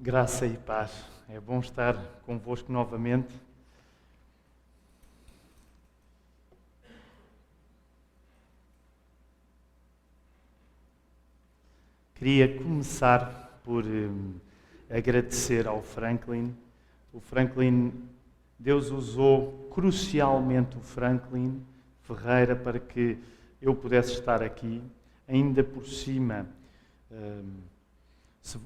Graça e paz. É bom estar convosco novamente. Queria começar por agradecer ao Franklin. O Franklin, Deus usou crucialmente o Franklin Ferreira para que eu pudesse estar aqui, ainda por cima.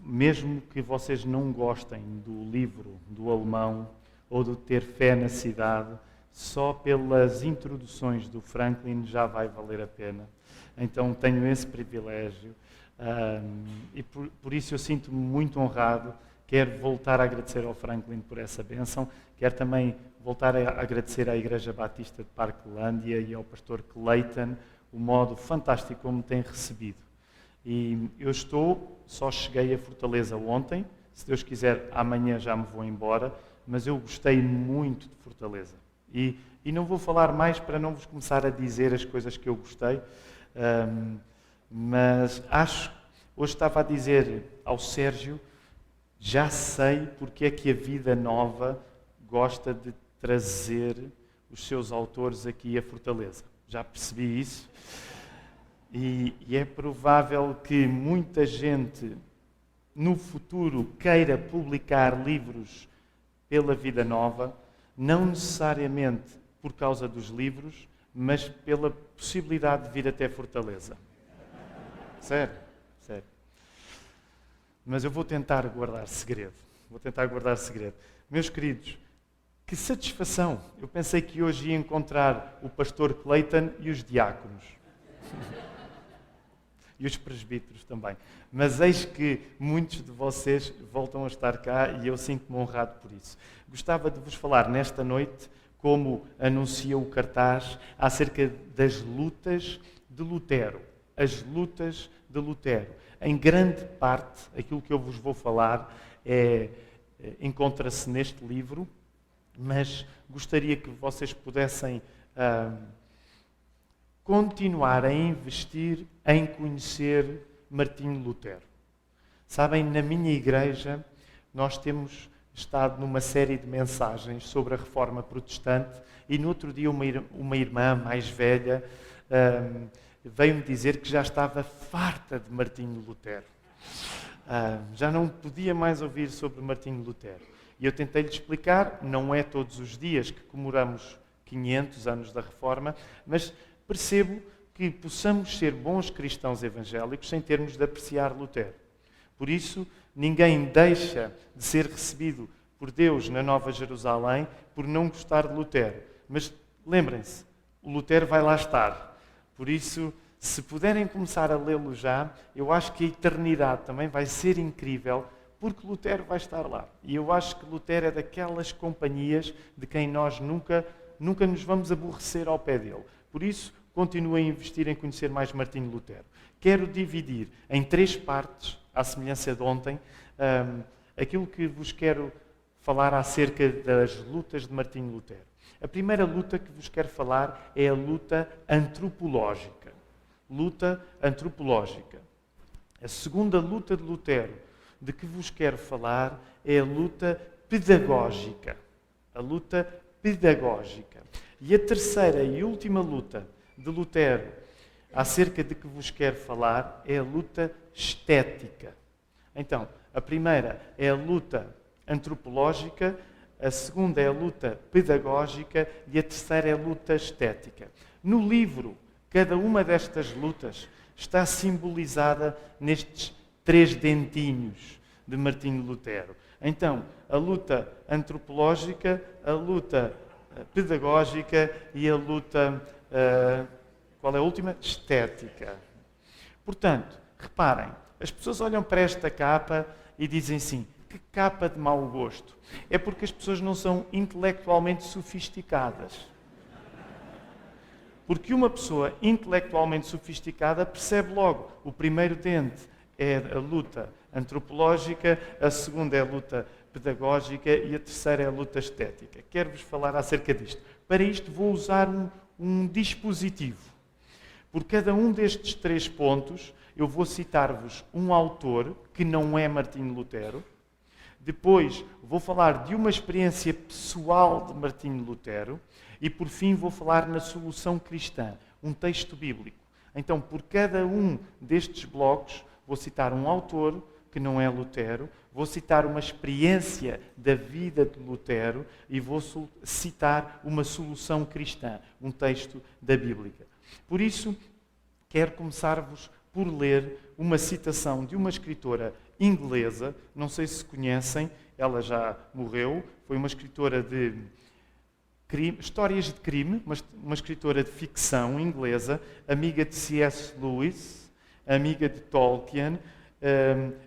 Mesmo que vocês não gostem do livro do alemão ou de ter fé na cidade, só pelas introduções do Franklin já vai valer a pena. Então tenho esse privilégio e por isso eu sinto-me muito honrado. Quero voltar a agradecer ao Franklin por essa bênção. Quero também voltar a agradecer à Igreja Batista de Parklândia e ao pastor Clayton o modo fantástico como tem recebido. E eu só cheguei a Fortaleza ontem, se Deus quiser amanhã já me vou embora, mas eu gostei muito de Fortaleza. E não vou falar mais para não vos começar a dizer as coisas que eu gostei, mas hoje estava a dizer ao Sérgio, já sei porque é que a Vida Nova gosta de trazer os seus autores aqui a Fortaleza. Já percebi isso. E é provável que muita gente no futuro queira publicar livros pela Vida Nova, não necessariamente por causa dos livros, mas pela possibilidade de vir até Fortaleza. Sério. Mas eu vou tentar guardar segredo. Meus queridos, que satisfação! Eu pensei que hoje ia encontrar o pastor Clayton e os diáconos. E os presbíteros também. Mas eis que muitos de vocês voltam a estar cá e eu sinto-me honrado por isso. Gostava de vos falar nesta noite, como anuncia o cartaz, acerca das lutas de Lutero. As lutas de Lutero. Em grande parte, aquilo que eu vos vou falar encontra-se neste livro, mas gostaria que vocês pudessem continuar a investir em conhecer Martinho Lutero. Sabem, na minha igreja, nós temos estado numa série de mensagens sobre a Reforma Protestante e no outro dia uma irmã mais velha veio-me dizer que já estava farta de Martinho Lutero. Já não podia mais ouvir sobre Martinho Lutero. E eu tentei-lhe explicar, não é todos os dias que comemoramos 500 anos da Reforma, mas percebo que possamos ser bons cristãos evangélicos sem termos de apreciar Lutero. Por isso, ninguém deixa de ser recebido por Deus na Nova Jerusalém por não gostar de Lutero. Mas lembrem-se, o Lutero vai lá estar. Por isso, se puderem começar a lê-lo já, eu acho que a eternidade também vai ser incrível, porque Lutero vai estar lá. E eu acho que Lutero é daquelas companhias de quem nós nunca nos vamos aborrecer ao pé dele. Por isso, continuem a investir em conhecer mais Martinho Lutero. Quero dividir em 3 partes, à semelhança de ontem, aquilo que vos quero falar acerca das lutas de Martinho Lutero. A primeira luta que vos quero falar é a luta antropológica. Luta antropológica. A segunda luta de Lutero de que vos quero falar é a luta pedagógica. A luta pedagógica. E a terceira e última luta de Lutero, acerca de que vos quero falar, é a luta estética. Então, a primeira é a luta antropológica, a segunda é a luta pedagógica e a terceira é a luta estética. No livro, cada uma destas lutas está simbolizada nestes 3 dentinhos de Martinho Lutero. Então, a luta antropológica, a luta pedagógica e a luta, qual é a última? Estética. Portanto, reparem, as pessoas olham para esta capa e dizem assim, que que capa de mau gosto? É porque as pessoas não são intelectualmente sofisticadas. Porque uma pessoa intelectualmente sofisticada percebe logo. O primeiro dente é a luta antropológica, a segunda é a luta pedagógica e a terceira é a luta estética. Quero-vos falar acerca disto. Para isto vou usar um dispositivo. Por cada um destes 3 pontos, eu vou citar-vos um autor que não é Martinho Lutero. Depois vou falar de uma experiência pessoal de Martinho Lutero. E por fim vou falar na solução cristã, um texto bíblico. Então, por cada um destes blocos, vou citar um autor que não é Lutero, vou citar uma experiência da vida de Lutero e vou citar uma solução cristã, um texto da Bíblia. Por isso, quero começar-vos por ler uma citação de uma escritora inglesa, não sei se conhecem, ela já morreu, foi uma escritora de histórias de crime, uma escritora de ficção inglesa, amiga de C.S. Lewis, amiga de Tolkien,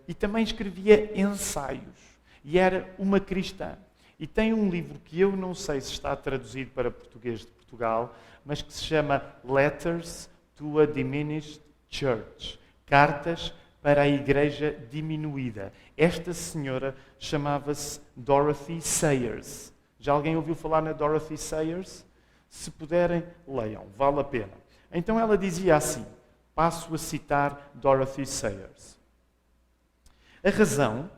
e também escrevia ensaios. E era uma cristã. E tem um livro que eu não sei se está traduzido para português de Portugal, mas que se chama Letters to a Diminished Church. Cartas para a Igreja Diminuída. Esta senhora chamava-se Dorothy Sayers. Já alguém ouviu falar na Dorothy Sayers? Se puderem, leiam, vale a pena. Então ela dizia assim, passo a citar Dorothy Sayers. A razão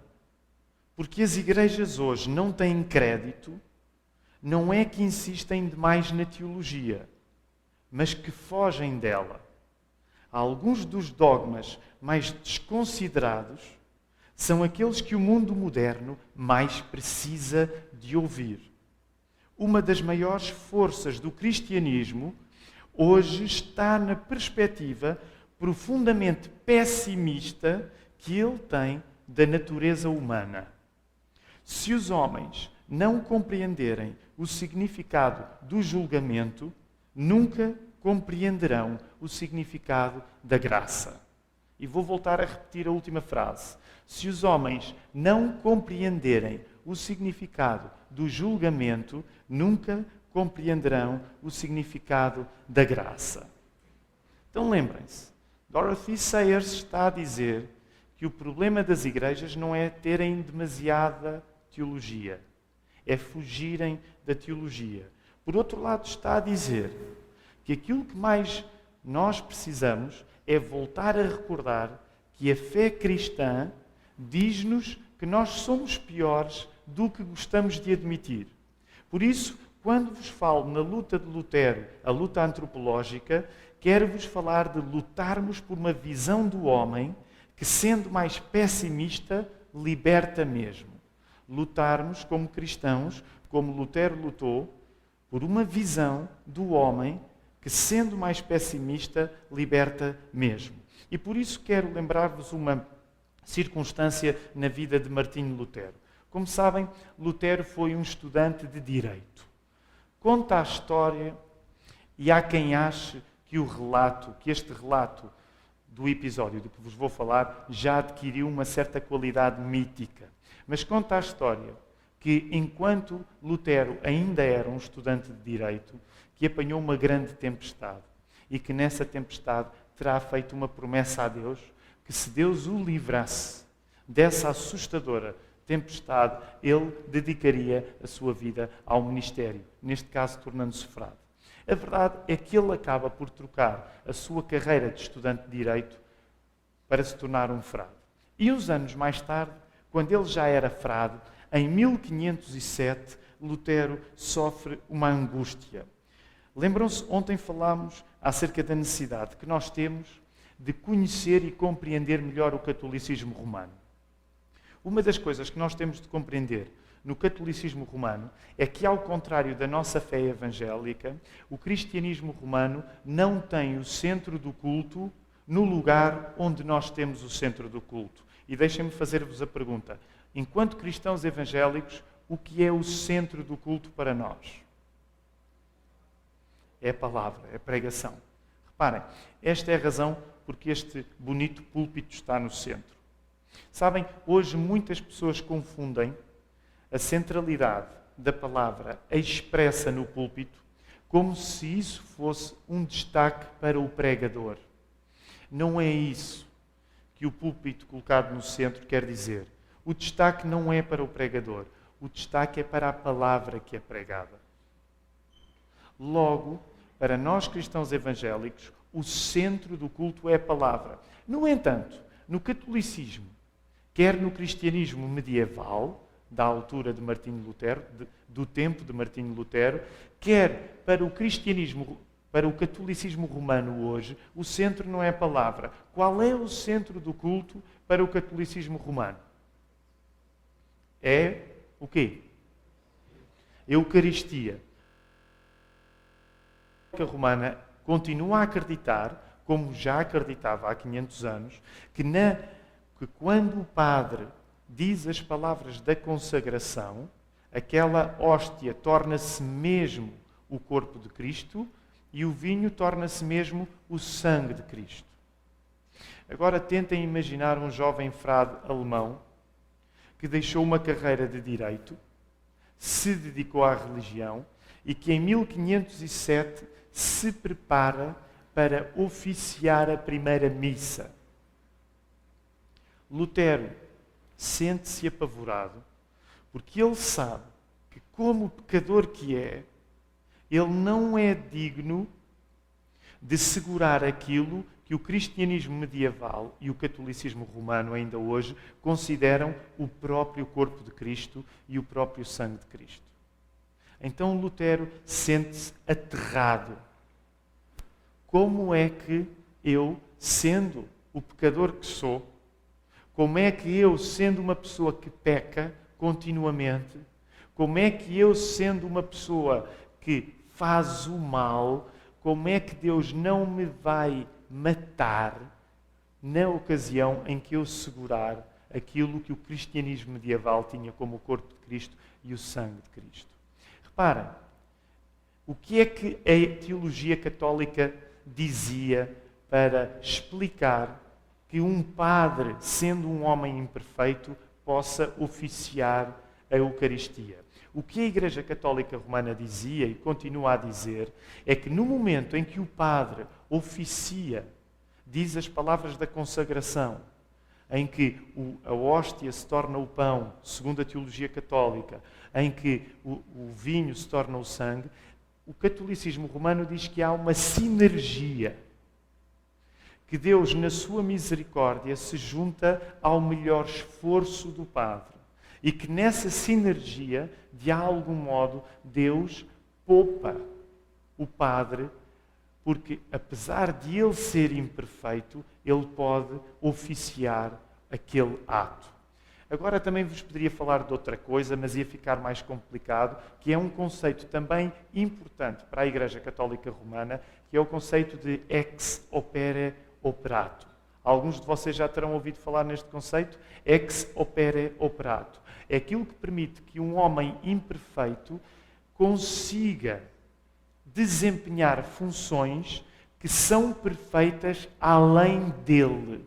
porque as igrejas hoje não têm crédito não é que insistem demais na teologia, mas que fogem dela. Alguns dos dogmas mais desconsiderados são aqueles que o mundo moderno mais precisa de ouvir. Uma das maiores forças do cristianismo hoje está na perspectiva profundamente pessimista que ele tem da natureza humana. Se os homens não compreenderem o significado do julgamento, nunca compreenderão o significado da graça. E vou voltar a repetir a última frase. Se os homens não compreenderem o significado do julgamento, nunca compreenderão o significado da graça. Então lembrem-se, Dorothy Sayers está a dizer que o problema das igrejas não é terem demasiada teologia, é fugirem da teologia. Por outro lado, está a dizer que aquilo que mais nós precisamos é voltar a recordar que a fé cristã diz-nos que nós somos piores do que gostamos de admitir. Por isso, quando vos falo na luta de Lutero, a luta antropológica, quero-vos falar de lutarmos por uma visão do homem que, sendo mais pessimista, liberta mesmo. Lutarmos como cristãos, como Lutero lutou, por uma visão do homem que, sendo mais pessimista, liberta mesmo. E por isso quero lembrar-vos uma circunstância na vida de Martinho Lutero. Como sabem, Lutero foi um estudante de Direito. Conta a história, e há quem ache que este relato do episódio de que vos vou falar já adquiriu uma certa qualidade mítica. Mas conta a história que, enquanto Lutero ainda era um estudante de Direito, que apanhou uma grande tempestade e que nessa tempestade terá feito uma promessa a Deus que, se Deus o livrasse dessa assustadora tempestade, ele dedicaria a sua vida ao ministério, neste caso tornando-se frade. A verdade é que ele acaba por trocar a sua carreira de estudante de Direito para se tornar um frade. E uns anos mais tarde, quando ele já era frade, em 1507, Lutero sofre uma angústia. Lembram-se, ontem falámos acerca da necessidade que nós temos de conhecer e compreender melhor o catolicismo romano. Uma das coisas que nós temos de compreender no catolicismo romano é que, ao contrário da nossa fé evangélica, o cristianismo romano não tem o centro do culto no lugar onde nós temos o centro do culto. E deixem-me fazer-vos a pergunta. Enquanto cristãos evangélicos, o que é o centro do culto para nós? É a palavra, é a pregação. Reparem, esta é a razão porque este bonito púlpito está no centro. Sabem, hoje muitas pessoas confundem a centralidade da palavra expressa no púlpito como se isso fosse um destaque para o pregador. Não é isso que o púlpito colocado no centro quer dizer. O destaque não é para o pregador. O destaque é para a palavra que é pregada. Logo, para nós cristãos evangélicos, o centro do culto é a palavra. No entanto, no catolicismo, quer no cristianismo medieval, da altura de Martinho Lutero, do tempo de Martinho Lutero, quer para o cristianismo, para o catolicismo romano hoje, o centro não é a palavra. Qual é o centro do culto para o catolicismo romano? É o quê? Eucaristia. A Igreja Romana continua a acreditar, como já acreditava há 500 anos, que quando o padre diz as palavras da consagração, aquela hóstia torna-se mesmo o corpo de Cristo e o vinho torna-se mesmo o sangue de Cristo. Agora tentem imaginar um jovem frade alemão que deixou uma carreira de direito, se dedicou à religião e que em 1507 se prepara para oficiar a primeira missa. Lutero sente-se apavorado porque ele sabe que, como pecador que é, ele não é digno de segurar aquilo que o cristianismo medieval e o catolicismo romano ainda hoje consideram o próprio corpo de Cristo e o próprio sangue de Cristo. Então Lutero sente-se aterrado. Como é que eu, sendo o pecador que sou, como é que eu, sendo uma pessoa que peca continuamente, como é que eu, sendo uma pessoa que faz o mal, como é que Deus não me vai matar na ocasião em que eu segurar aquilo que o cristianismo medieval tinha como o corpo de Cristo e o sangue de Cristo? Reparem, o que é que a teologia católica dizia para explicar que um padre, sendo um homem imperfeito, possa oficiar a Eucaristia? O que a Igreja Católica Romana dizia e continua a dizer é que no momento em que o padre oficia, diz as palavras da consagração, em que a hóstia se torna o pão, segundo a teologia católica, em que o vinho se torna o sangue, o catolicismo romano diz que há uma sinergia, que Deus, na sua misericórdia, se junta ao melhor esforço do padre. E que nessa sinergia, de algum modo, Deus poupa o padre, porque apesar de ele ser imperfeito, ele pode oficiar aquele ato. Agora também vos poderia falar de outra coisa, mas ia ficar mais complicado, que é um conceito também importante para a Igreja Católica Romana, que é o conceito de ex opere operato. Alguns de vocês já terão ouvido falar neste conceito. Ex opere operato. É aquilo que permite que um homem imperfeito consiga desempenhar funções que são perfeitas além dele.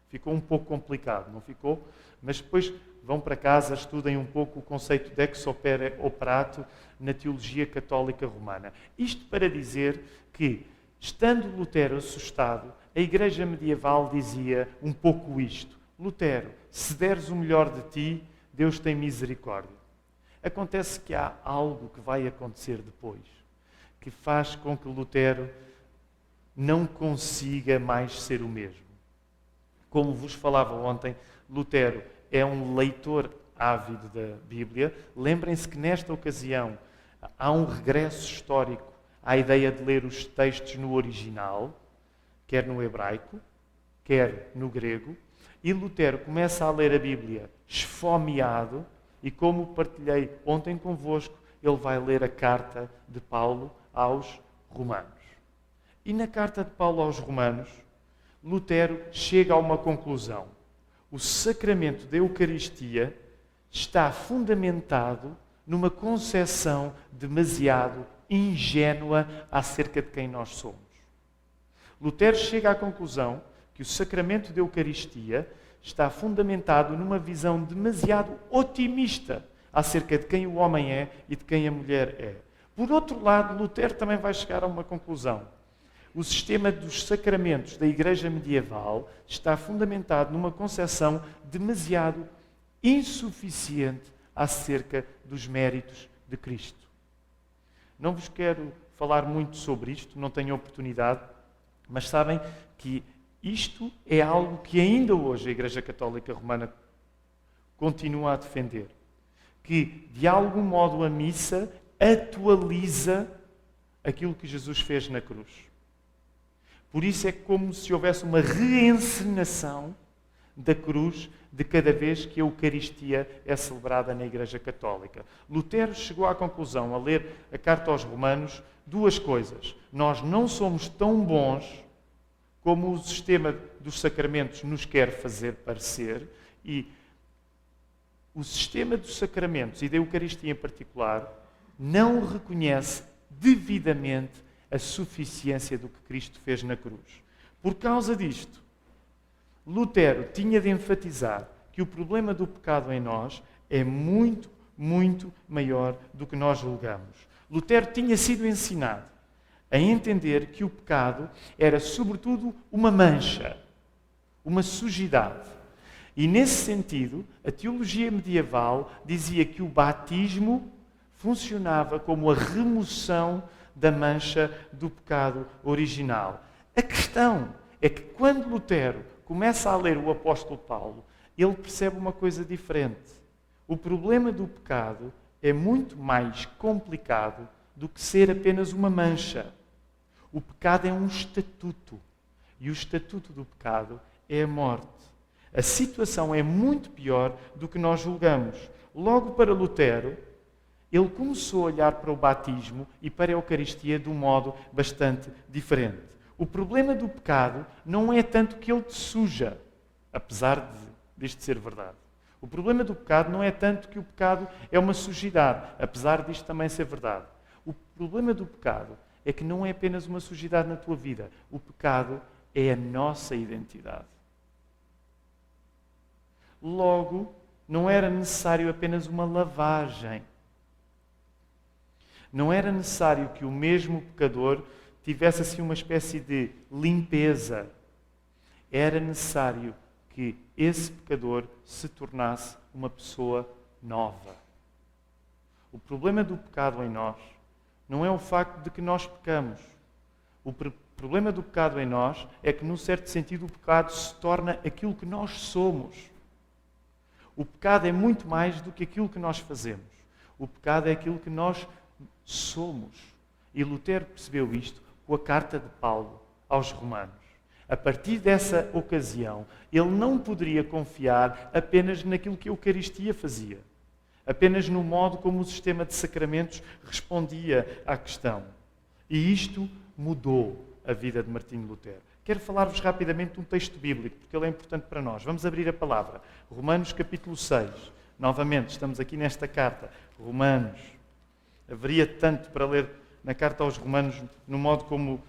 Ficou um pouco complicado, não ficou? Mas depois vão para casa, estudem um pouco o conceito de ex opere operato na teologia católica romana. Isto para dizer que, estando Lutero assustado, a Igreja medieval dizia um pouco isto: Lutero, se deres o melhor de ti, Deus tem misericórdia. Acontece que há algo que vai acontecer depois, que faz com que Lutero não consiga mais ser o mesmo. Como vos falava ontem, Lutero é um leitor ávido da Bíblia. Lembrem-se que nesta ocasião há um regresso histórico à ideia de ler os textos no original, quer no hebraico, quer no grego. E Lutero começa a ler a Bíblia esfomeado e, como partilhei ontem convosco, ele vai ler a carta de Paulo aos Romanos. E na carta de Paulo aos Romanos, Lutero chega a uma conclusão. O sacramento da Eucaristia está fundamentado numa concepção demasiado ingênua acerca de quem nós somos. Lutero chega à conclusão que o sacramento da Eucaristia está fundamentado numa visão demasiado otimista acerca de quem o homem é e de quem a mulher é. Por outro lado, Lutero também vai chegar a uma conclusão. O sistema dos sacramentos da Igreja medieval está fundamentado numa concepção demasiado insuficiente acerca dos méritos de Cristo. Não vos quero falar muito sobre isto, não tenho oportunidade, mas sabem que isto é algo que ainda hoje a Igreja Católica Romana continua a defender. Que, de algum modo, a missa atualiza aquilo que Jesus fez na cruz. Por isso é como se houvesse uma reencenação da cruz de cada vez que a Eucaristia é celebrada na Igreja Católica. Lutero chegou à conclusão, a ler a carta aos Romanos, duas coisas. Nós não somos tão bons como o sistema dos sacramentos nos quer fazer parecer, e o sistema dos sacramentos e da Eucaristia em particular não reconhece devidamente a suficiência do que Cristo fez na cruz. Por causa disto, Lutero tinha de enfatizar que o problema do pecado em nós é muito, muito maior do que nós julgamos. Lutero tinha sido ensinado a entender que o pecado era, sobretudo, uma mancha, uma sujidade. E, nesse sentido, a teologia medieval dizia que o batismo funcionava como a remoção da mancha do pecado original. A questão é que, quando Lutero começa a ler o apóstolo Paulo, ele percebe uma coisa diferente. O problema do pecado é muito mais complicado do que ser apenas uma mancha. O pecado é um estatuto. E o estatuto do pecado é a morte. A situação é muito pior do que nós julgamos. Logo, para Lutero, ele começou a olhar para o batismo e para a Eucaristia de um modo bastante diferente. O problema do pecado não é tanto que ele te suja, apesar disto ser verdade. O problema do pecado não é tanto que o pecado é uma sujidade, apesar disto também ser verdade. O problema do pecado é que não é apenas uma sujidade na tua vida. O pecado é a nossa identidade. Logo, não era necessário apenas uma lavagem. Não era necessário que o mesmo pecador tivesse assim uma espécie de limpeza. Era necessário que esse pecador se tornasse uma pessoa nova. O problema do pecado em nós não é o facto de que nós pecamos. O problema do pecado em nós é que, num certo sentido, o pecado se torna aquilo que nós somos. O pecado é muito mais do que aquilo que nós fazemos. O pecado é aquilo que nós somos. E Lutero percebeu isto com a carta de Paulo aos Romanos. A partir dessa ocasião, ele não poderia confiar apenas naquilo que a Eucaristia fazia, apenas no modo como o sistema de sacramentos respondia à questão. E isto mudou a vida de Martinho Lutero. Quero falar-vos rapidamente de um texto bíblico, porque ele é importante para nós. Vamos abrir a palavra. Romanos capítulo 6. Novamente, estamos aqui nesta carta. Romanos. Haveria tanto para ler na carta aos Romanos, no modo como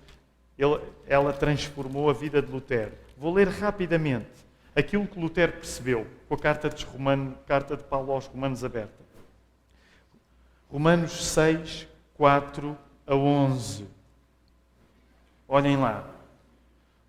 ela transformou a vida de Lutero. Vou ler rapidamente aquilo que Lutero percebeu com a carta de Paulo aos Romanos aberta. Romanos 6, 4 a 11. Olhem lá.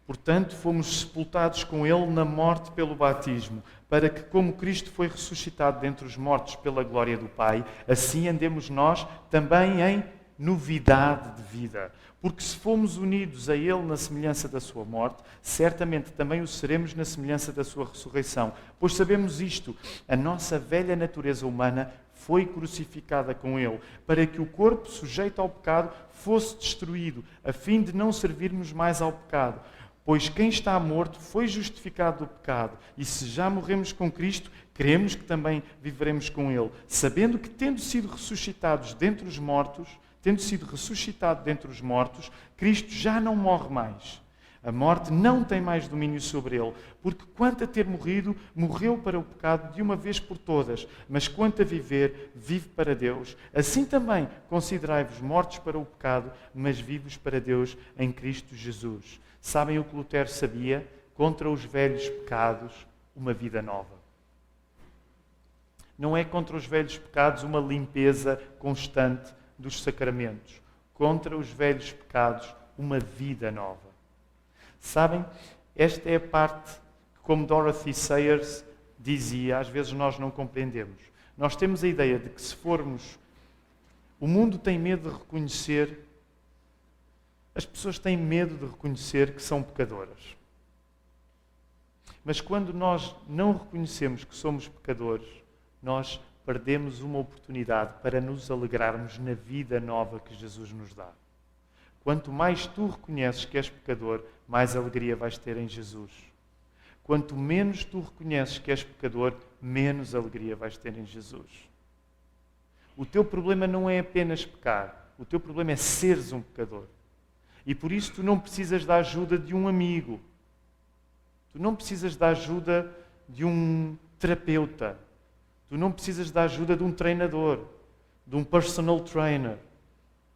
Portanto, fomos sepultados com Ele na morte pelo batismo, para que, como Cristo foi ressuscitado dentre os mortos pela glória do Pai, assim andemos nós também em novidade de vida. Porque se fomos unidos a Ele na semelhança da sua morte, certamente também o seremos na semelhança da sua ressurreição. Pois sabemos isto, a nossa velha natureza humana foi crucificada com Ele, para que o corpo sujeito ao pecado fosse destruído, a fim de não servirmos mais ao pecado. Pois quem está morto foi justificado do pecado, e se já morremos com Cristo, cremos que também viveremos com Ele, sabendo que, tendo sido ressuscitado dentre os mortos, Cristo já não morre mais. A morte não tem mais domínio sobre ele, porque quanto a ter morrido, morreu para o pecado de uma vez por todas, mas quanto a viver, vive para Deus. Assim também considerai-vos mortos para o pecado, mas vivos para Deus em Cristo Jesus. Sabem o que Lutero sabia? contra os velhos pecados, uma vida nova. Não é contra os velhos pecados uma limpeza constante dos sacramentos. Contra os velhos pecados, uma vida nova. Sabem, esta é a parte que, como Dorothy Sayers dizia, às vezes nós não compreendemos. Nós temos a ideia de que se formos... O mundo tem medo de reconhecer... As pessoas têm medo de reconhecer que são pecadoras. Mas quando nós não reconhecemos que somos pecadores, nós perdemos uma oportunidade para nos alegrarmos na vida nova que Jesus nos dá. Quanto mais tu reconheces que és pecador, mais alegria vais ter em Jesus. Quanto menos tu reconheces que és pecador, menos alegria vais ter em Jesus. O teu problema não é apenas pecar. O teu problema é seres um pecador. E por isso tu não precisas da ajuda de um amigo. Tu não precisas da ajuda de um terapeuta. Tu não precisas da ajuda de um treinador, de um personal trainer.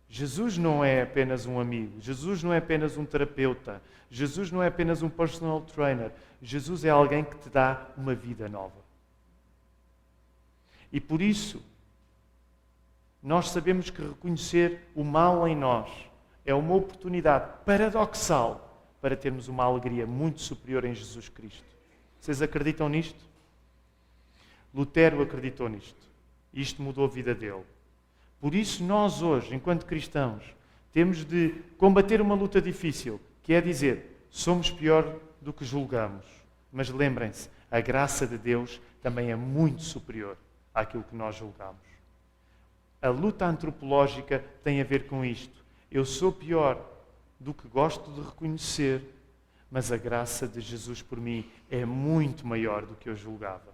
Jesus não é apenas um amigo. Jesus não é apenas um terapeuta. Jesus não é apenas um personal trainer. Jesus é alguém que te dá uma vida nova. E por isso, nós sabemos que reconhecer o mal em nós é uma oportunidade paradoxal para termos uma alegria muito superior em Jesus Cristo. Vocês acreditam nisto? Lutero acreditou nisto. Isto mudou a vida dele. Por isso nós hoje, enquanto cristãos, temos de combater uma luta difícil, que é dizer, somos pior do que julgamos. Mas lembrem-se, a graça de Deus também é muito superior àquilo que nós julgamos. A luta antropológica tem a ver com isto. Eu sou pior do que gosto de reconhecer, mas a graça de Jesus por mim é muito maior do que eu julgava.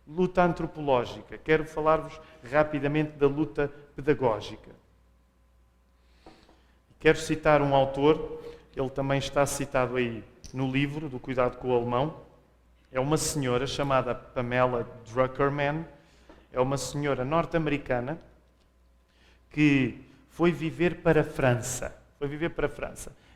Luta antropológica. Quero falar-vos rapidamente da luta pedagógica. Quero citar um autor, ele também está citado aí no livro do Cuidado com o Alemão. É uma senhora chamada Pamela Druckerman. É uma senhora norte-americana que foi viver para a França.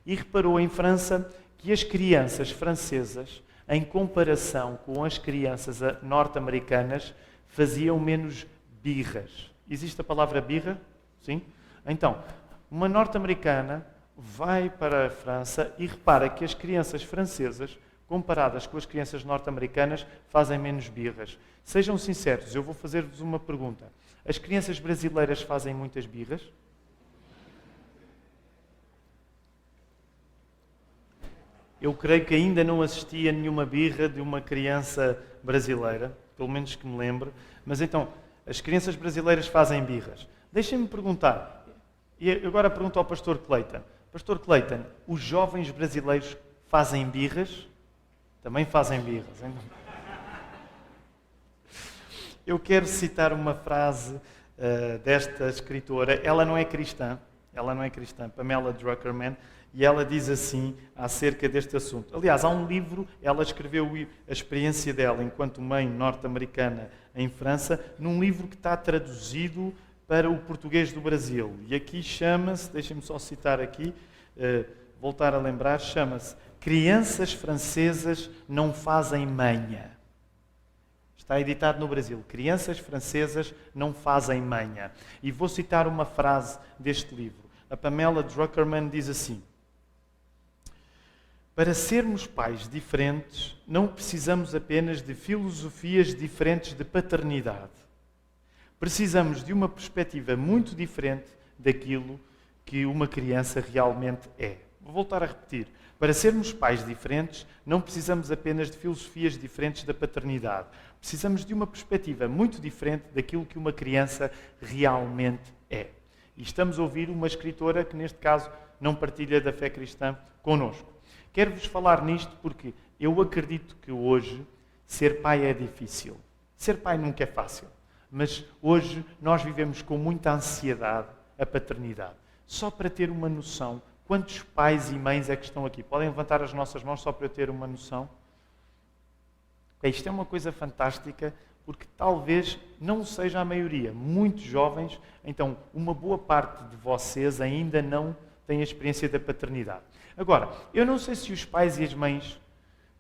E reparou em França que as crianças francesas, em comparação com as crianças norte-americanas, faziam menos birras. Existe a palavra birra? Sim? Então, uma norte-americana vai para a França e repara que as crianças francesas, comparadas com as crianças norte-americanas, fazem menos birras. Sejam sinceros, eu vou fazer-vos uma pergunta. As crianças brasileiras fazem muitas birras? Eu creio que ainda não assisti a nenhuma birra de uma criança brasileira, pelo menos que me lembre. Mas então, as crianças brasileiras fazem birras. Deixem-me perguntar, e agora pergunto ao pastor Clayton. Pastor Clayton, os jovens brasileiros fazem birras? Também fazem birras. Hein? Eu quero citar uma frase desta escritora. Ela não é cristã, Pamela Druckerman, e ela diz assim acerca deste assunto. Aliás, há um livro, ela escreveu a experiência dela enquanto mãe norte-americana em França, num livro que está traduzido para o português do Brasil. E aqui chama-se, deixem-me só citar aqui, voltar a lembrar, chama-se Crianças Francesas Não Fazem Manha. Está editado no Brasil. Crianças Francesas Não Fazem Manha. E vou citar uma frase deste livro. A Pamela Druckerman diz assim: para sermos pais diferentes, não precisamos apenas de filosofias diferentes de paternidade. Precisamos de uma perspectiva muito diferente daquilo que uma criança realmente é. Vou voltar a repetir. Para sermos pais diferentes, não precisamos apenas de filosofias diferentes da paternidade. Precisamos de uma perspectiva muito diferente daquilo que uma criança realmente é. E estamos a ouvir uma escritora que, neste caso, não partilha da fé cristã connosco. Quero-vos falar nisto porque eu acredito que hoje ser pai é difícil. Ser pai nunca é fácil. Mas hoje nós vivemos com muita ansiedade a paternidade. Só para ter uma noção, quantos pais e mães é que estão aqui? Podem levantar as nossas mãos só para eu ter uma noção? Isto é uma coisa fantástica porque talvez não seja a maioria. Muitos jovens, então uma boa parte de vocês ainda não têm a experiência da paternidade. Agora, eu não sei se os pais e as mães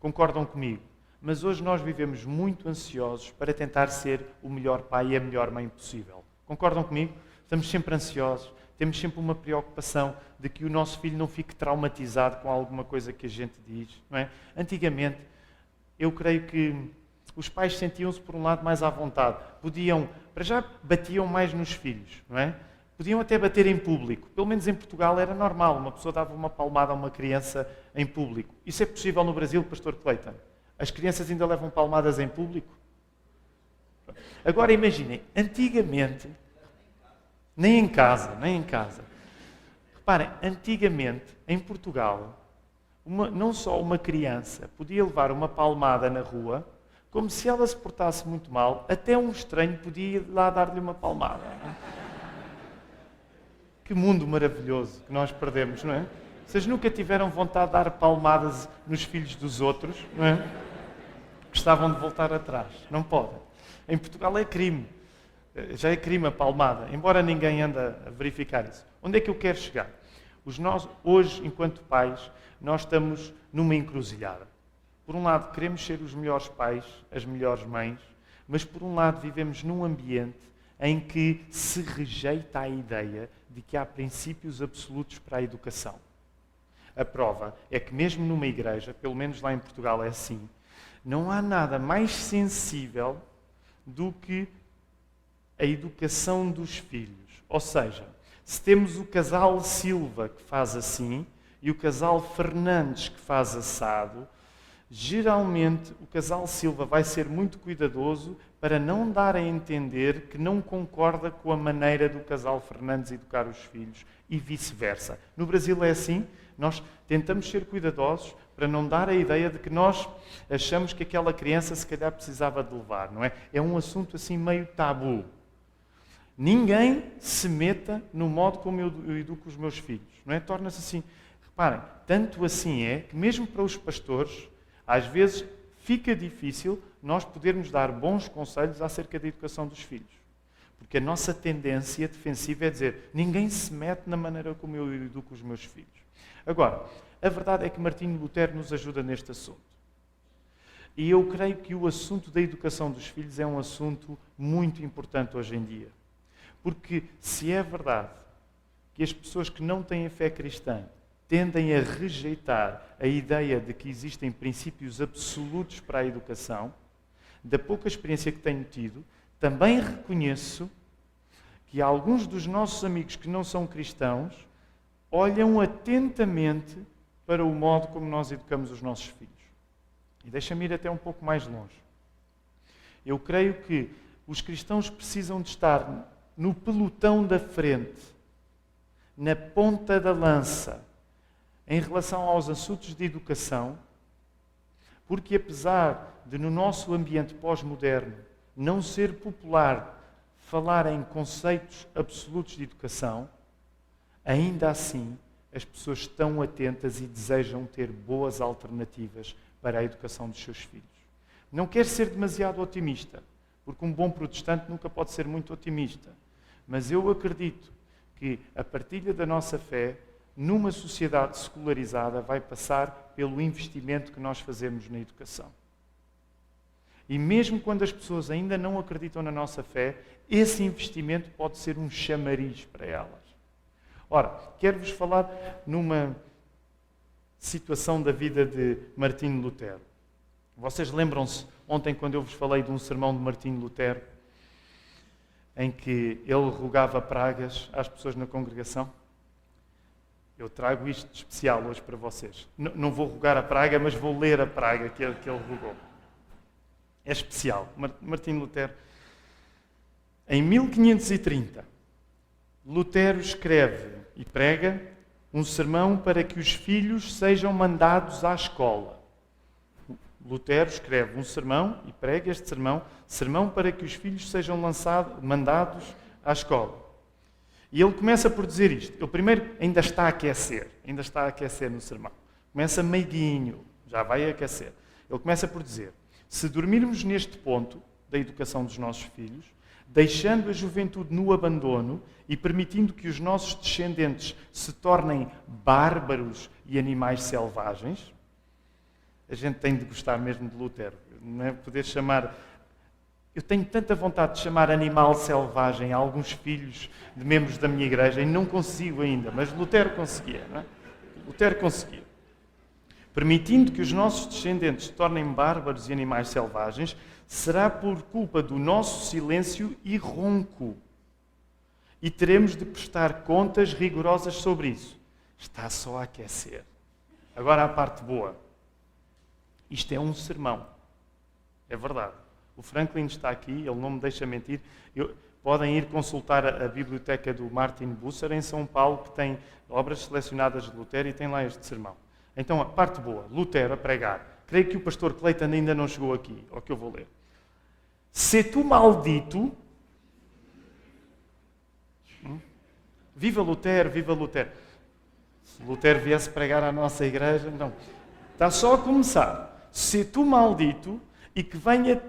concordam comigo, mas hoje nós vivemos muito ansiosos para tentar ser o melhor pai e a melhor mãe possível. Concordam comigo? Estamos sempre ansiosos, temos sempre uma preocupação de que o nosso filho não fique traumatizado com alguma coisa que a gente diz, não é? Antigamente, eu creio que os pais sentiam-se, por um lado, mais à vontade. Para já, batiam mais nos filhos, não é? Podiam até bater em público. Pelo menos em Portugal era normal. Uma pessoa dava uma palmada a uma criança em público. Isso é possível no Brasil, Pastor Cleiton? As crianças ainda levam palmadas em público? Agora imaginem, antigamente, nem em casa. Reparem, antigamente, em Portugal, não só uma criança podia levar uma palmada na rua, como se ela se portasse muito mal, até um estranho podia ir lá dar-lhe uma palmada. Que mundo maravilhoso que nós perdemos, não é? Vocês nunca tiveram vontade de dar palmadas nos filhos dos outros, não é? Gostavam de voltar atrás. Não podem. Em Portugal é crime. Já é crime a palmada, embora ninguém ande a verificar isso. Onde é que eu quero chegar? Hoje, enquanto pais, nós estamos numa encruzilhada. Por um lado, queremos ser os melhores pais, as melhores mães, mas por um lado vivemos num ambiente em que se rejeita a ideia de que há princípios absolutos para a educação. A prova é que mesmo numa igreja, pelo menos lá em Portugal é assim, não há nada mais sensível do que a educação dos filhos. Ou seja, se temos o casal Silva que faz assim e o casal Fernandes que faz assado, geralmente o casal Silva vai ser muito cuidadoso para não dar a entender que não concorda com a maneira do casal Fernandes educar os filhos e vice-versa. No Brasil é assim, nós tentamos ser cuidadosos para não dar a ideia de que nós achamos que aquela criança se calhar precisava de levar, não é? É um assunto assim meio tabu. Ninguém se meta no modo como eu educo os meus filhos, não é? Torna-se assim. Reparem, tanto assim é que mesmo para os pastores, às vezes fica difícil nós podermos dar bons conselhos acerca da educação dos filhos. Porque a nossa tendência defensiva é dizer ninguém se mete na maneira como eu educo os meus filhos. Agora, a verdade é que Martinho Lutero nos ajuda neste assunto. E eu creio que o assunto da educação dos filhos é um assunto muito importante hoje em dia. Porque se é verdade que as pessoas que não têm fé cristã tendem a rejeitar a ideia de que existem princípios absolutos para a educação, da pouca experiência que tenho tido, também reconheço que alguns dos nossos amigos que não são cristãos olham atentamente para o modo como nós educamos os nossos filhos. E deixa-me ir até um pouco mais longe. Eu creio que os cristãos precisam de estar no pelotão da frente, na ponta da lança, em relação aos assuntos de educação, porque apesar de no nosso ambiente pós-moderno não ser popular falar em conceitos absolutos de educação, ainda assim as pessoas estão atentas e desejam ter boas alternativas para a educação dos seus filhos. Não quero ser demasiado otimista, porque um bom protestante nunca pode ser muito otimista, mas eu acredito que a partilha da nossa fé numa sociedade secularizada vai passar pelo investimento que nós fazemos na educação. E mesmo quando as pessoas ainda não acreditam na nossa fé, esse investimento pode ser um chamariz para elas. Ora, quero-vos falar numa situação da vida de Martinho Lutero. Vocês lembram-se ontem quando eu vos falei de um sermão de Martinho Lutero, em que ele rogava pragas às pessoas na congregação? Eu trago isto de especial hoje para vocês. Não vou rogar a praga, mas vou ler a praga que ele rogou. É especial. Martinho Lutero. Em 1530, Lutero escreve e prega um sermão para que os filhos sejam mandados à escola. Lutero escreve um sermão e prega este sermão para que os filhos sejam mandados à escola. E ele começa por dizer isto. Ele primeiro ainda está a aquecer no sermão. Começa meiguinho, já vai aquecer. Ele começa por dizer: se dormirmos neste ponto da educação dos nossos filhos, deixando a juventude no abandono e permitindo que os nossos descendentes se tornem bárbaros e animais selvagens. A gente tem de gostar mesmo de Lutero, não é? Poder chamar... Eu tenho tanta vontade de chamar animal selvagem a alguns filhos de membros da minha igreja e não consigo ainda, mas Lutero conseguia, não é? Lutero conseguia. Permitindo que os nossos descendentes se tornem bárbaros e animais selvagens, será por culpa do nosso silêncio e ronco. E teremos de prestar contas rigorosas sobre isso. Está só a aquecer. Agora a parte boa. Isto é um sermão. É verdade. O Franklin está aqui, ele não me deixa mentir. Podem ir consultar a biblioteca do Martin Bucer em São Paulo, que tem obras selecionadas de Lutero e tem lá este sermão. Então, a parte boa, Lutero a pregar. Creio que o pastor Clayton ainda não chegou aqui, ao que eu vou ler. Se tu maldito... Viva Lutero, viva Lutero. Se Lutero viesse pregar à nossa igreja, não. Está só a começar. Se tu maldito e que venha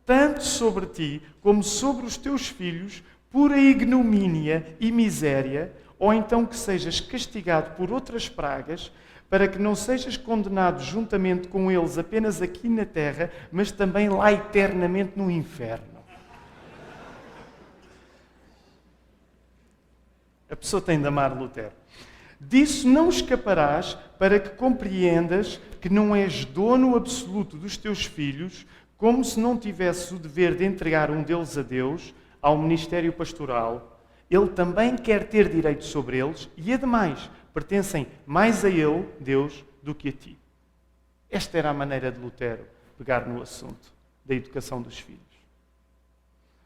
tanto sobre ti como sobre os teus filhos pura ignomínia e miséria, ou então que sejas castigado por outras pragas, para que não sejas condenado juntamente com eles apenas aqui na terra, mas também lá eternamente no inferno. A pessoa tem de amar Lutero. Disso não escaparás, para que compreendas que não és dono absoluto dos teus filhos, como se não tivesses o dever de entregar um deles a Deus, ao ministério pastoral. Ele também quer ter direito sobre eles e, ademais, pertencem mais a ele, Deus, do que a ti. Esta era a maneira de Lutero pegar no assunto da educação dos filhos.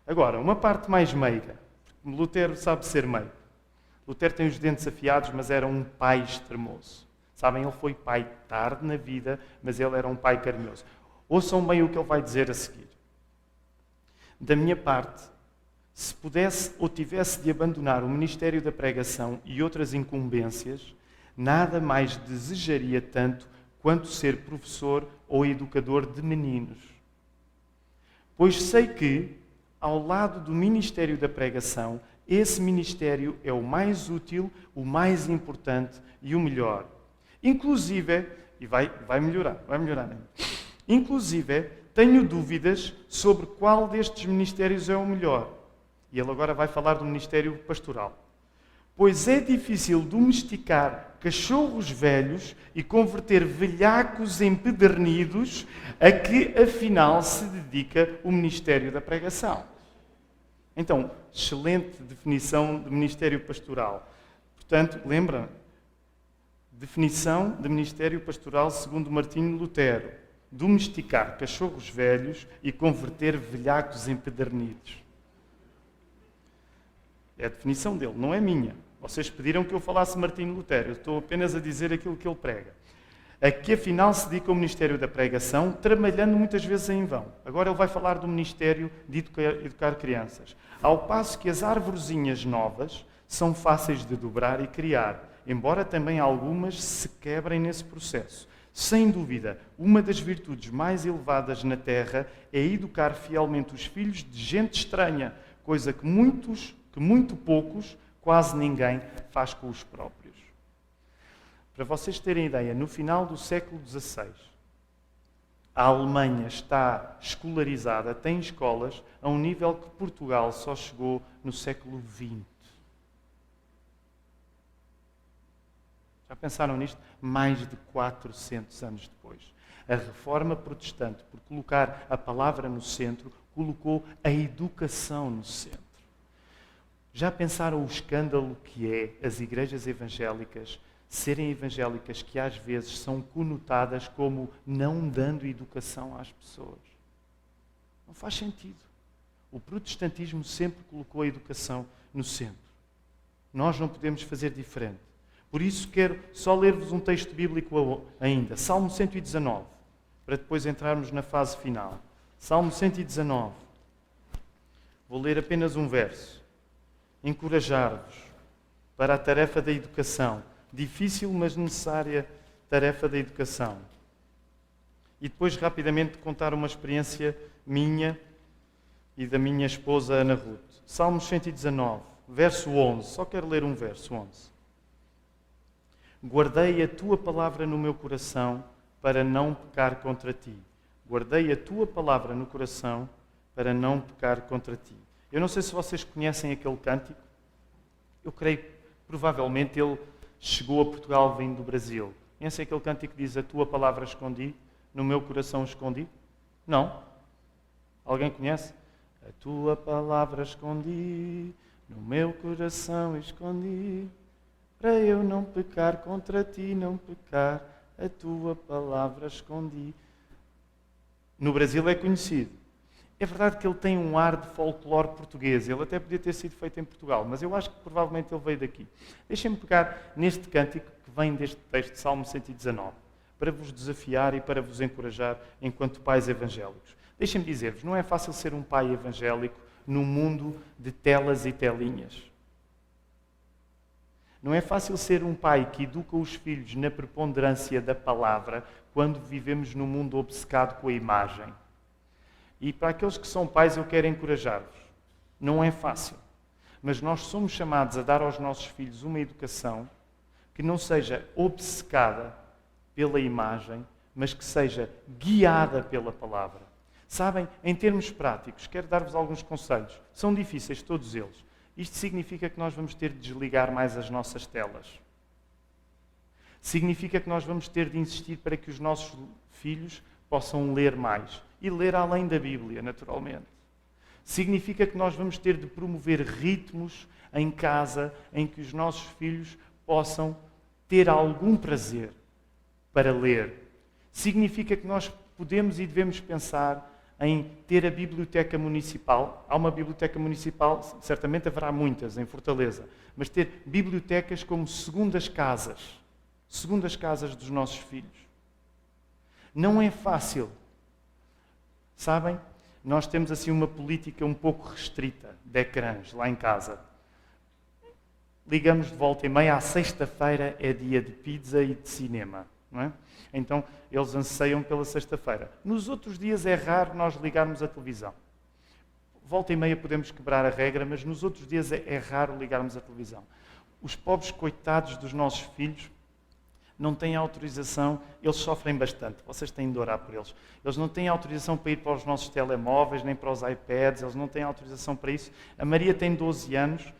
Agora, uma parte mais meiga. Lutero sabe ser meigo. Lutero tem os dentes afiados, mas era um pai extremoso. Sabem, ele foi pai tarde na vida, mas ele era um pai carinhoso. Ouçam bem o que ele vai dizer a seguir. Da minha parte, se pudesse ou tivesse de abandonar o ministério da pregação e outras incumbências, nada mais desejaria tanto quanto ser professor ou educador de meninos. Pois sei que, ao lado do ministério da pregação, esse ministério é o mais útil, o mais importante e o melhor. Inclusive, e vai melhorar ainda. Inclusive, tenho dúvidas sobre qual destes ministérios é o melhor. E ele agora vai falar do ministério pastoral. Pois é difícil domesticar cachorros velhos e converter velhacos empedernidos a que, afinal, se dedica o ministério da pregação. Então, excelente definição de ministério pastoral. Portanto, lembra? Definição de ministério pastoral segundo Martinho Lutero. Domesticar cachorros velhos e converter velhacos empedernidos. É a definição dele, não é minha. Vocês pediram que eu falasse Martinho Lutero. Eu estou apenas a dizer aquilo que ele prega. A que afinal se dedica ao ministério da pregação, trabalhando muitas vezes em vão. Agora ele vai falar do ministério de educar crianças. Ao passo que as arvorezinhas novas são fáceis de dobrar e criar, embora também algumas se quebrem nesse processo. Sem dúvida, uma das virtudes mais elevadas na terra é educar fielmente os filhos de gente estranha, coisa que muito poucos, quase ninguém, faz com os próprios. Para vocês terem ideia, no final do século XVI, a Alemanha está escolarizada, tem escolas, a um nível que Portugal só chegou no século XX. Já pensaram nisto? Mais de 400 anos depois. A Reforma Protestante, por colocar a palavra no centro, colocou a educação no centro. Já pensaram o escândalo que é as igrejas evangélicas serem evangélicas que às vezes são conotadas como não dando educação às pessoas? Não faz sentido. O protestantismo sempre colocou a educação no centro. Nós não podemos fazer diferente. Por isso quero só ler-vos um texto bíblico ainda. Salmo 119, para depois entrarmos na fase final. Salmo 119. Vou ler apenas um verso. Encorajar-vos para a tarefa da educação. Difícil, mas necessária tarefa da educação. E depois, rapidamente, contar uma experiência minha e da minha esposa Ana Ruth. Salmos 119, verso 11. Só quero ler um verso, 11. Guardei a tua palavra no meu coração para não pecar contra ti. Guardei a tua palavra no coração para não pecar contra ti. Eu não sei se vocês conhecem aquele cântico. Eu creio que provavelmente ele chegou a Portugal vindo do Brasil. Conhecem aquele cântico que diz: a tua palavra escondi, no meu coração escondi? Não? Alguém conhece? A tua palavra escondi, no meu coração escondi, para eu não pecar contra ti, não pecar, a tua palavra escondi. No Brasil é conhecido. É verdade que ele tem um ar de folclore português. Ele até podia ter sido feito em Portugal, mas eu acho que provavelmente ele veio daqui. Deixem-me pegar neste cântico que vem deste texto de Salmo 119, para vos desafiar e para vos encorajar enquanto pais evangélicos. Deixem-me dizer-vos, não é fácil ser um pai evangélico num mundo de telas e telinhas. Não é fácil ser um pai que educa os filhos na preponderância da palavra quando vivemos num mundo obcecado com a imagem. E para aqueles que são pais, eu quero encorajar-vos. Não é fácil. Mas nós somos chamados a dar aos nossos filhos uma educação que não seja obcecada pela imagem, mas que seja guiada pela palavra. Sabem, em termos práticos, quero dar-vos alguns conselhos. São difíceis, todos eles. Isto significa que nós vamos ter de desligar mais as nossas telas. Significa que nós vamos ter de insistir para que os nossos filhos possam ler mais. E ler além da Bíblia, naturalmente. Significa que nós vamos ter de promover ritmos em casa em que os nossos filhos possam ter algum prazer para ler. Significa que nós podemos e devemos pensar em ter a biblioteca municipal. Há uma biblioteca municipal, certamente haverá muitas em Fortaleza, mas ter bibliotecas como segundas casas dos nossos filhos. Não é fácil. Sabem? Nós temos assim uma política um pouco restrita de ecrãs lá em casa. Ligamos de volta e meia, à sexta-feira é dia de pizza e de cinema, não é? Então, eles anseiam pela sexta-feira. Nos outros dias é raro nós ligarmos a televisão. Volta e meia podemos quebrar a regra, mas nos outros dias é raro ligarmos a televisão. Os pobres coitados dos nossos filhos não têm autorização, eles sofrem bastante, vocês têm de orar por eles. Eles não têm autorização para ir para os nossos telemóveis, nem para os iPads, eles não têm autorização para isso. A Maria tem 12 anos,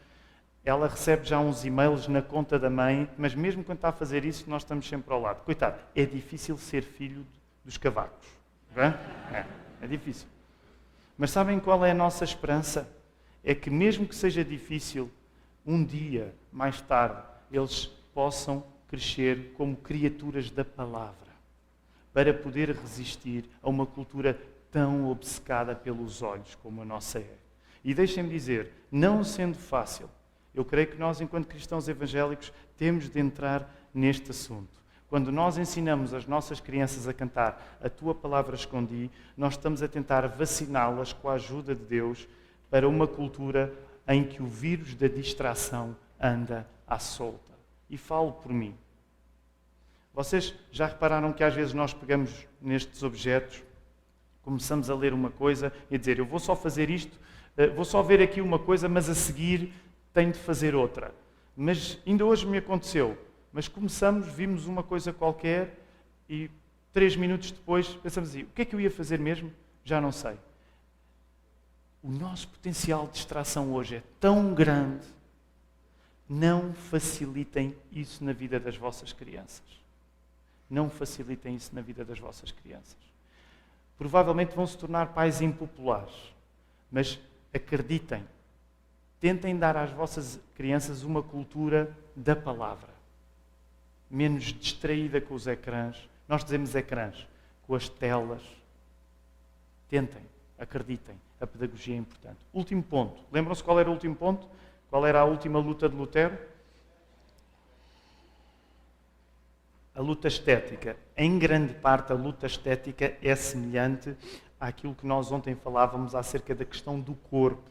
ela recebe já uns e-mails na conta da mãe, mas mesmo quando está a fazer isso, nós estamos sempre ao lado. Coitado, é difícil ser filho dos cavacos. É difícil. Mas sabem qual é a nossa esperança? É que mesmo que seja difícil, um dia, mais tarde, eles possam crescer como criaturas da palavra, para poder resistir a uma cultura tão obcecada pelos olhos como a nossa é. E deixem-me dizer, não sendo fácil, eu creio que nós, enquanto cristãos evangélicos, temos de entrar neste assunto. Quando nós ensinamos as nossas crianças a cantar a tua palavra escondi, nós estamos a tentar vaciná-las com a ajuda de Deus para uma cultura em que o vírus da distração anda à solta. E falo por mim. Vocês já repararam que às vezes nós pegamos nestes objetos, começamos a ler uma coisa e a dizer, eu vou só fazer isto, vou só ver aqui uma coisa, mas a seguir tenho de fazer outra. Mas ainda hoje me aconteceu. Mas começamos, vimos uma coisa qualquer e 3 minutos depois pensamos assim, o que é que eu ia fazer mesmo? Já não sei. O nosso potencial de distração hoje é tão grande. Não facilitem isso na vida das vossas crianças. Não facilitem isso na vida das vossas crianças. Provavelmente vão se tornar pais impopulares, mas acreditem, tentem dar às vossas crianças uma cultura da palavra, menos distraída com os ecrãs. Nós dizemos ecrãs, com as telas. Tentem, acreditem, a pedagogia é importante. Último ponto. Lembram-se qual era o último ponto? Qual era a última luta de Lutero? A luta estética. Em grande parte, a luta estética é semelhante àquilo que nós ontem falávamos acerca da questão do corpo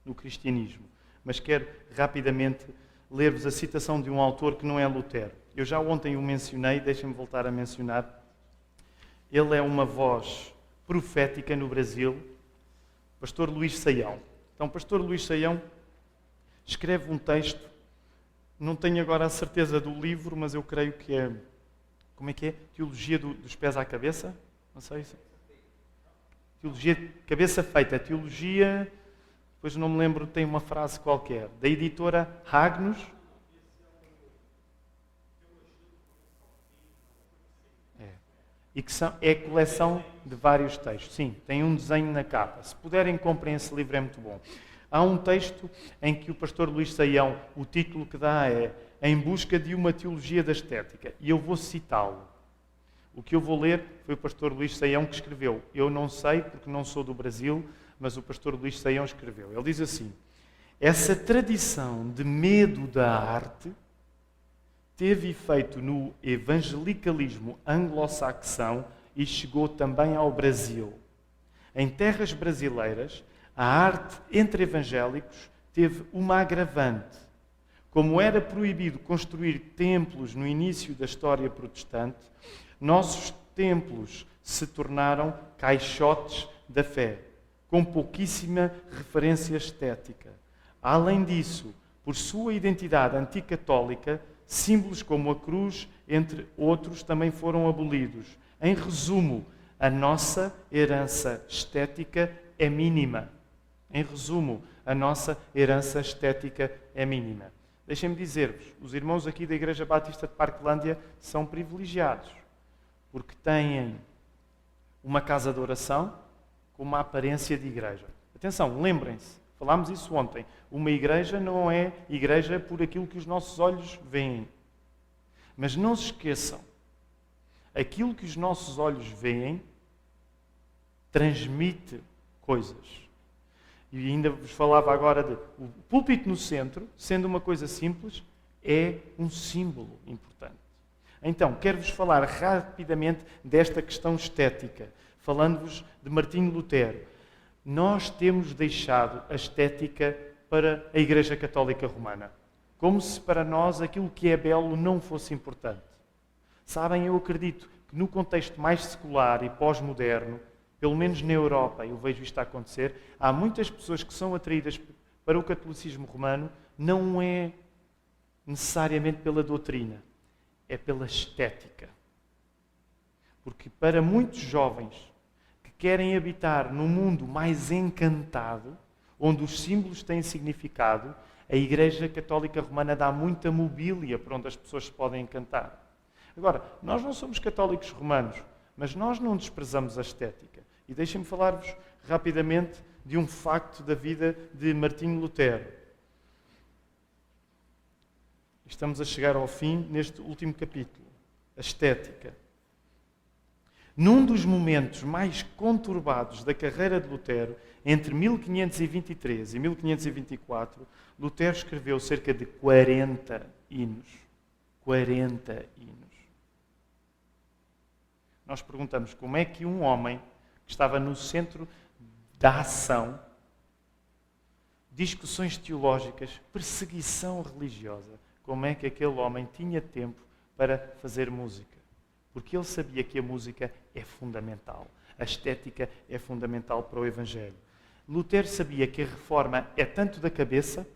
no cristianismo. Mas quero rapidamente ler-vos a citação de um autor que não é Lutero. Eu já ontem o mencionei, deixem-me voltar a mencionar. Ele é uma voz profética no Brasil, Pastor Luís Saião. Então, o pastor Luís Saião escreve um texto, não tenho agora a certeza do livro, mas eu creio que é, como é que é? Teologia dos pés à cabeça? Não sei se... Teologia, cabeça feita, teologia, depois não me lembro, tem uma frase qualquer, da editora Ragnos. E que é a coleção de vários textos. Sim, tem um desenho na capa. Se puderem, comprem esse livro, é muito bom. Há um texto em que o pastor Luís Saião, o título que dá é Em Busca de uma Teologia da Estética. E eu vou citá-lo. O que eu vou ler foi o pastor Luís Saião que escreveu. Eu não sei, porque não sou do Brasil, mas o pastor Luís Saião escreveu. Ele diz assim: essa tradição de medo da arte teve efeito no evangelicalismo anglo-saxão e chegou também ao Brasil. Em terras brasileiras, a arte entre evangélicos teve uma agravante. Como era proibido construir templos no início da história protestante, nossos templos se tornaram caixotes da fé, com pouquíssima referência estética. Além disso, por sua identidade anticatólica, símbolos como a cruz, entre outros, também foram abolidos. Em resumo, a nossa herança estética é mínima. Em resumo, a nossa herança estética é mínima. Deixem-me dizer-vos, os irmãos aqui da Igreja Batista de Parquelândia são privilegiados, porque têm uma casa de oração com uma aparência de igreja. Atenção, lembrem-se, falámos isso ontem. Uma igreja não é igreja por aquilo que os nossos olhos veem. Mas não se esqueçam, aquilo que os nossos olhos veem transmite coisas. E ainda vos falava agora de o púlpito no centro, sendo uma coisa simples, é um símbolo importante. Então, quero-vos falar rapidamente desta questão estética, falando-vos de Martinho Lutero. Nós temos deixado a estética para a Igreja Católica Romana, como se para nós aquilo que é belo não fosse importante. Sabem, eu acredito que no contexto mais secular e pós-moderno, pelo menos na Europa, eu vejo isto a acontecer, há muitas pessoas que são atraídas para o catolicismo romano, não é necessariamente pela doutrina, é pela estética. Porque para muitos jovens que querem habitar num mundo mais encantado, onde os símbolos têm significado, a Igreja Católica Romana dá muita mobília para onde as pessoas se podem encantar. Agora, nós não somos católicos romanos, mas nós não desprezamos a estética. E deixem-me falar-vos rapidamente de um facto da vida de Martinho Lutero. Estamos a chegar ao fim neste último capítulo. A estética. Num dos momentos mais conturbados da carreira de Lutero, entre 1523 e 1524, Lutero escreveu cerca de 40 hinos. 40 hinos. Nós perguntamos como é que um homem que estava no centro da ação, discussões teológicas, perseguição religiosa, como é que aquele homem tinha tempo para fazer música? Porque ele sabia que a música é fundamental. A estética é fundamental para o Evangelho. Lutero sabia que a reforma é tanto da cabeça,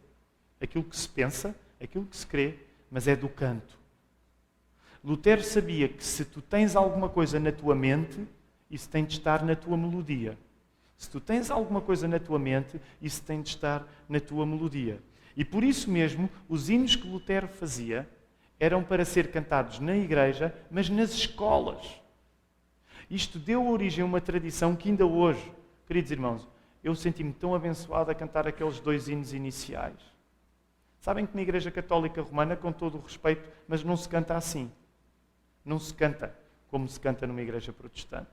aquilo que se pensa, aquilo que se crê, mas é do canto. Lutero sabia que se tu tens alguma coisa na tua mente, isso tem de estar na tua melodia. Se tu tens alguma coisa na tua mente, isso tem de estar na tua melodia. E por isso mesmo, os hinos que Lutero fazia eram para ser cantados na igreja, mas nas escolas. Isto deu origem a uma tradição que ainda hoje, queridos irmãos, eu senti-me tão abençoado a cantar aqueles 2 hinos iniciais. Sabem que na Igreja Católica Romana, com todo o respeito, mas não se canta assim. Não se canta como se canta numa igreja protestante.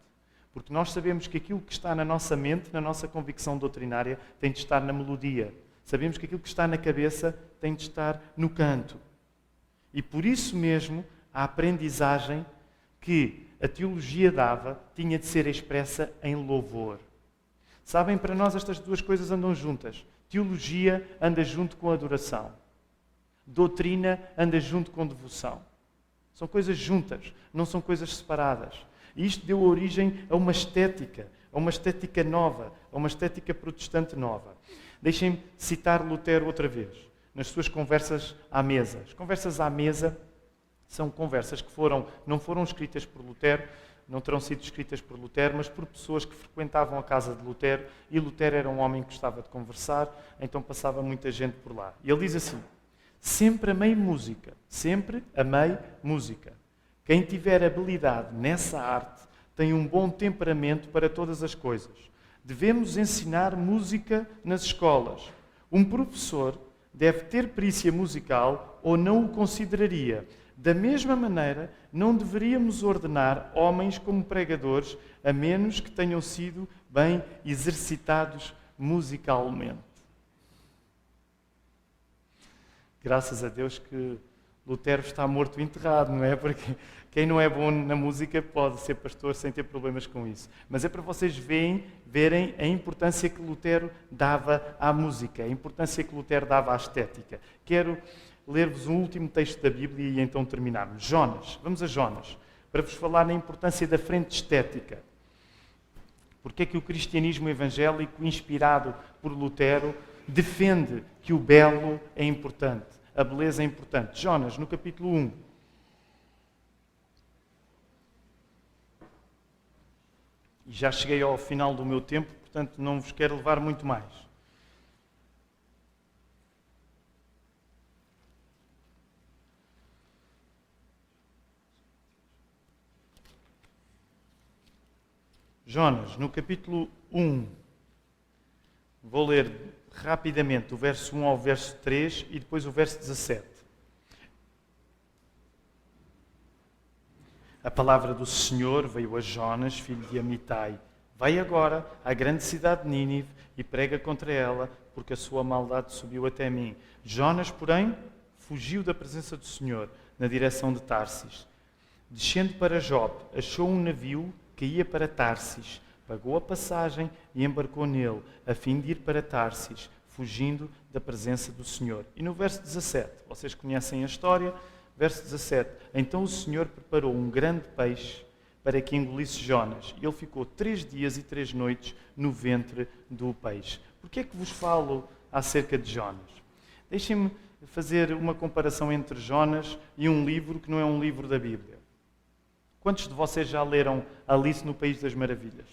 Porque nós sabemos que aquilo que está na nossa mente, na nossa convicção doutrinária, tem de estar na melodia. Sabemos que aquilo que está na cabeça tem de estar no canto. E por isso mesmo, a aprendizagem que a teologia dava tinha de ser expressa em louvor. Sabem, para nós estas duas coisas andam juntas. Teologia anda junto com adoração. Doutrina anda junto com devoção. São coisas juntas, não são coisas separadas. E isto deu origem a uma estética nova, a uma estética protestante nova. Deixem-me citar Lutero outra vez, nas suas conversas à mesa. As conversas à mesa são conversas que não foram escritas por Lutero, não terão sido escritas por Lutero, mas por pessoas que frequentavam a casa de Lutero, e Lutero era um homem que gostava de conversar, então passava muita gente por lá. E ele diz assim: sempre amei música, sempre amei música. Quem tiver habilidade nessa arte tem um bom temperamento para todas as coisas. Devemos ensinar música nas escolas. Um professor deve ter perícia musical ou não o consideraria. Da mesma maneira, não deveríamos ordenar homens como pregadores, a menos que tenham sido bem exercitados musicalmente. Graças a Deus que Lutero está morto e enterrado, não é? Porque quem não é bom na música pode ser pastor sem ter problemas com isso. Mas é para vocês verem a importância que Lutero dava à música, a importância que Lutero dava à estética. Quero ler-vos um último texto da Bíblia e então terminarmos. Jonas. Vamos a Jonas, para vos falar na importância da frente estética. Porque é que o cristianismo evangélico, inspirado por Lutero, defende que o belo é importante, a beleza é importante. Jonas, no capítulo 1. E já cheguei ao final do meu tempo, portanto não vos quero levar muito mais. Jonas, no capítulo 1, vou ler rapidamente o verso 1 ao verso 3 e depois o verso 17. A palavra do Senhor veio a Jonas, filho de Amitai. Vai agora à grande cidade de Nínive e prega contra ela, porque a sua maldade subiu até mim. Jonas, porém, fugiu da presença do Senhor, na direção de Tarsis. Descendo para Jope, achou um navio que ia para Tarsis, pagou a passagem e embarcou nele, a fim de ir para Tarsis, fugindo da presença do Senhor. E no verso 17, vocês conhecem a história, verso 17, então o Senhor preparou um grande peixe para que engolisse Jonas, e ele ficou 3 dias e 3 noites no ventre do peixe. Por que é que vos falo acerca de Jonas? Deixem-me fazer uma comparação entre Jonas e um livro que não é um livro da Bíblia. Quantos de vocês já leram Alice no País das Maravilhas?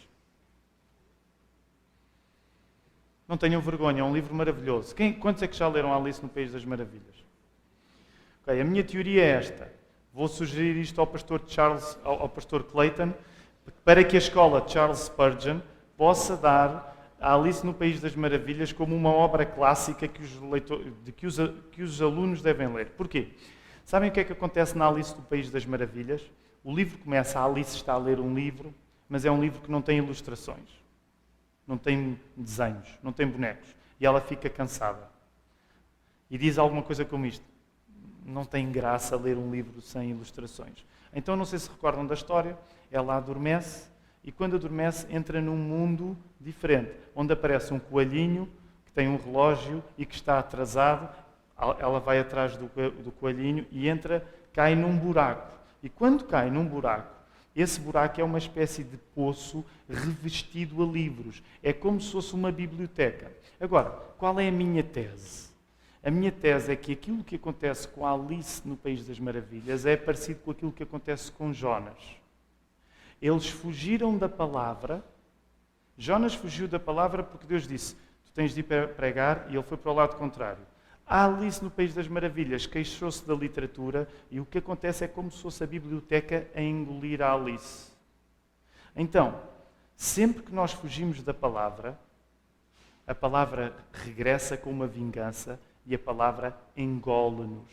Não tenham vergonha, é um livro maravilhoso. Quantos é que já leram Alice no País das Maravilhas? Okay, a minha teoria é esta. Vou sugerir isto ao pastor Clayton, para que a escola Charles Spurgeon possa dar a Alice no País das Maravilhas como uma obra clássica que os alunos devem ler. Porquê? Sabem o que é que acontece na Alice no País das Maravilhas? O livro começa, a Alice está a ler um livro, mas é um livro que não tem ilustrações, não tem desenhos, não tem bonecos. E ela fica cansada. E diz alguma coisa como isto: não tem graça ler um livro sem ilustrações. Então, não sei se recordam da história, ela adormece e quando adormece entra num mundo diferente, onde aparece um coelhinho que tem um relógio e que está atrasado. Ela vai atrás do coelhinho e cai num buraco. E quando cai num buraco, esse buraco é uma espécie de poço revestido a livros. É como se fosse uma biblioteca. Agora, qual é a minha tese? A minha tese é que aquilo que acontece com Alice no País das Maravilhas é parecido com aquilo que acontece com Jonas. Eles fugiram da palavra. Jonas fugiu da palavra porque Deus disse: tu tens de ir pregar, e ele foi para o lado contrário. A Alice no País das Maravilhas queixou-se da literatura e o que acontece é como se fosse a biblioteca a engolir a Alice. Então, sempre que nós fugimos da palavra, a palavra regressa com uma vingança e a palavra engole-nos.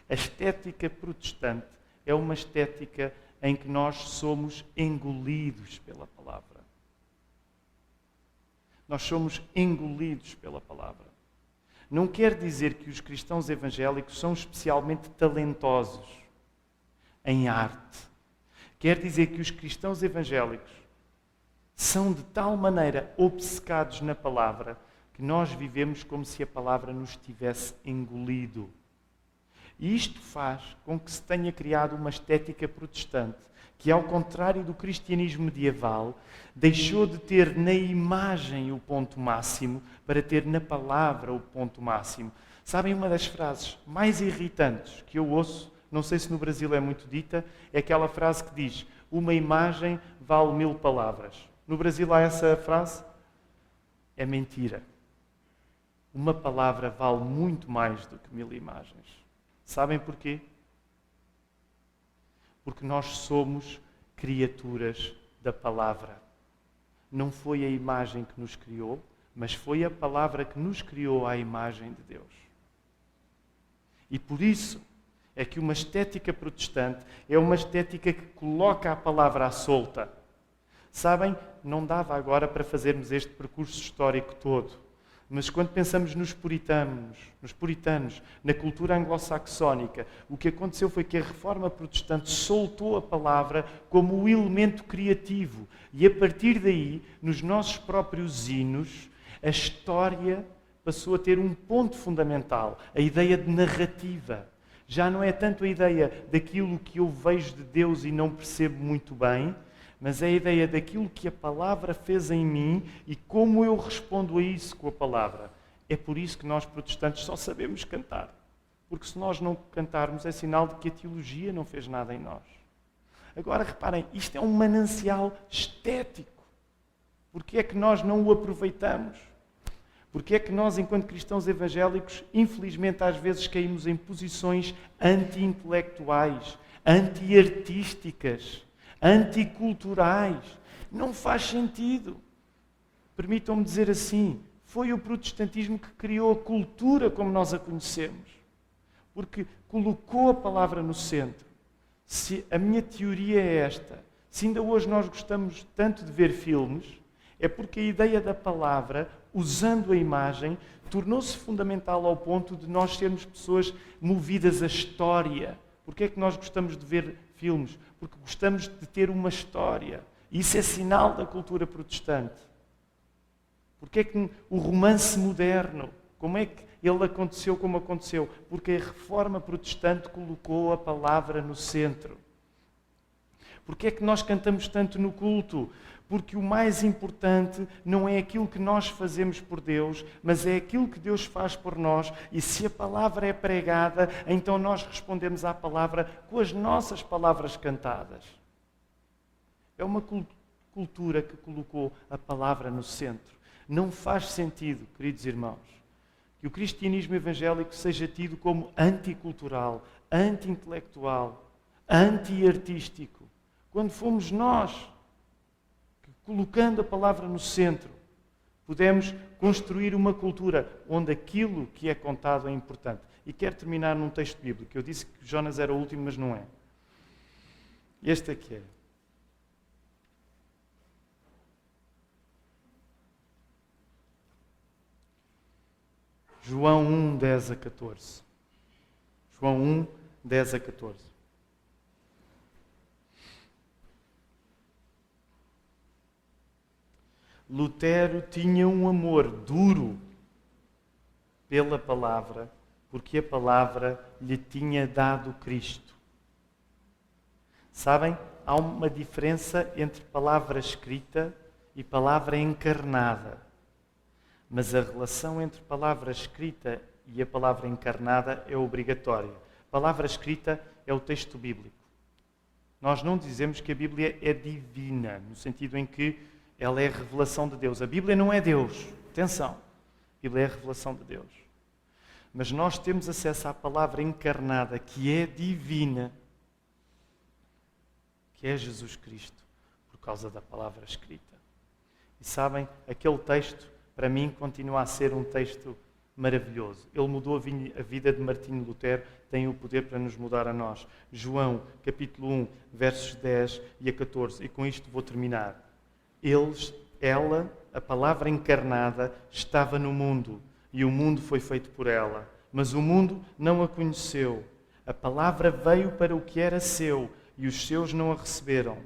A estética protestante é uma estética em que nós somos engolidos pela palavra. Nós somos engolidos pela palavra. Não quer dizer que os cristãos evangélicos são especialmente talentosos em arte. Quer dizer que os cristãos evangélicos são de tal maneira obcecados na palavra que nós vivemos como se a palavra nos tivesse engolido. E isto faz com que se tenha criado uma estética protestante, que, ao contrário do cristianismo medieval, deixou de ter na imagem o ponto máximo para ter na palavra o ponto máximo. Sabem, uma das frases mais irritantes que eu ouço, não sei se no Brasil é muito dita, é aquela frase que diz: uma imagem vale 1000 palavras. No Brasil há essa frase? É mentira. Uma palavra vale muito mais do que 1000 imagens. Sabem porquê? Porque nós somos criaturas da palavra. Não foi a imagem que nos criou, mas foi a palavra que nos criou à imagem de Deus. E por isso é que uma estética protestante é uma estética que coloca a palavra à solta. Sabem, não dava agora para fazermos este percurso histórico todo. Mas quando pensamos nos puritanos, na cultura anglo-saxónica, o que aconteceu foi que a Reforma Protestante soltou a palavra como o elemento criativo. E a partir daí, nos nossos próprios hinos, a história passou a ter um ponto fundamental, a ideia de narrativa. Já não é tanto a ideia daquilo que eu vejo de Deus e não percebo muito bem, mas é a ideia daquilo que a palavra fez em mim e como eu respondo a isso com a palavra. É por isso que nós protestantes só sabemos cantar. Porque se nós não cantarmos é sinal de que a teologia não fez nada em nós. Agora reparem, isto é um manancial estético. Porquê é que nós não o aproveitamos? Porque é que nós, enquanto cristãos evangélicos, infelizmente às vezes caímos em posições anti-intelectuais, anti-artísticas, anticulturais? Não faz sentido. Permitam-me dizer assim, foi o protestantismo que criou a cultura como nós a conhecemos. Porque colocou a palavra no centro. Se a minha teoria é esta, se ainda hoje nós gostamos tanto de ver filmes, é porque a ideia da palavra, usando a imagem, tornou-se fundamental ao ponto de nós sermos pessoas movidas à história. Porquê é que nós gostamos de ver filmes? Porque gostamos de ter uma história. Isso é sinal da cultura protestante. Porquê é que o romance moderno, como é que ele aconteceu como aconteceu? Porque a Reforma Protestante colocou a palavra no centro. Porquê é que nós cantamos tanto no culto? Porque o mais importante não é aquilo que nós fazemos por Deus, mas é aquilo que Deus faz por nós. E se a palavra é pregada, então nós respondemos à palavra com as nossas palavras cantadas. É uma cultura que colocou a palavra no centro. Não faz sentido, queridos irmãos, que o cristianismo evangélico seja tido como anticultural, anti-intelectual, anti-artístico. Quando fomos nós, colocando a palavra no centro, podemos construir uma cultura onde aquilo que é contado é importante. E quero terminar num texto bíblico. Eu disse que Jonas era o último, mas não é. Este aqui é. João 1, 10 a 14. João 1, 10 a 14. Lutero tinha um amor duro pela palavra, porque a palavra lhe tinha dado Cristo. Sabem, há uma diferença entre palavra escrita e palavra encarnada. Mas a relação entre palavra escrita e a palavra encarnada é obrigatória. A palavra escrita é o texto bíblico. Nós não dizemos que a Bíblia é divina, no sentido em que ela é a revelação de Deus. A Bíblia não é Deus. Atenção. A Bíblia é a revelação de Deus. Mas nós temos acesso à palavra encarnada, que é divina, que é Jesus Cristo, por causa da palavra escrita. E sabem, aquele texto, para mim, continua a ser um texto maravilhoso. Ele mudou a vida de Martinho Lutero, tem o poder para nos mudar a nós. João, capítulo 1, versos 10 e a 14. E com isto vou terminar. Ela, a palavra encarnada, estava no mundo, e o mundo foi feito por ela. Mas o mundo não a conheceu. A palavra veio para o que era seu, e os seus não a receberam.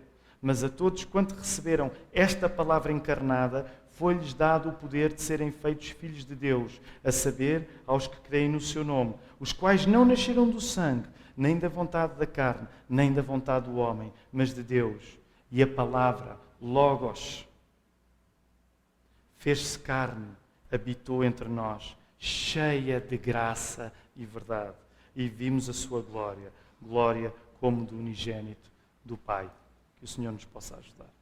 Mas a todos quanto receberam esta palavra encarnada, foi-lhes dado o poder de serem feitos filhos de Deus, a saber, aos que creem no seu nome, os quais não nasceram do sangue, nem da vontade da carne, nem da vontade do homem, mas de Deus. E a palavra, Logos, fez-se carne, habitou entre nós, cheia de graça e verdade. E vimos a sua glória, glória como do unigênito do Pai. Que o Senhor nos possa ajudar.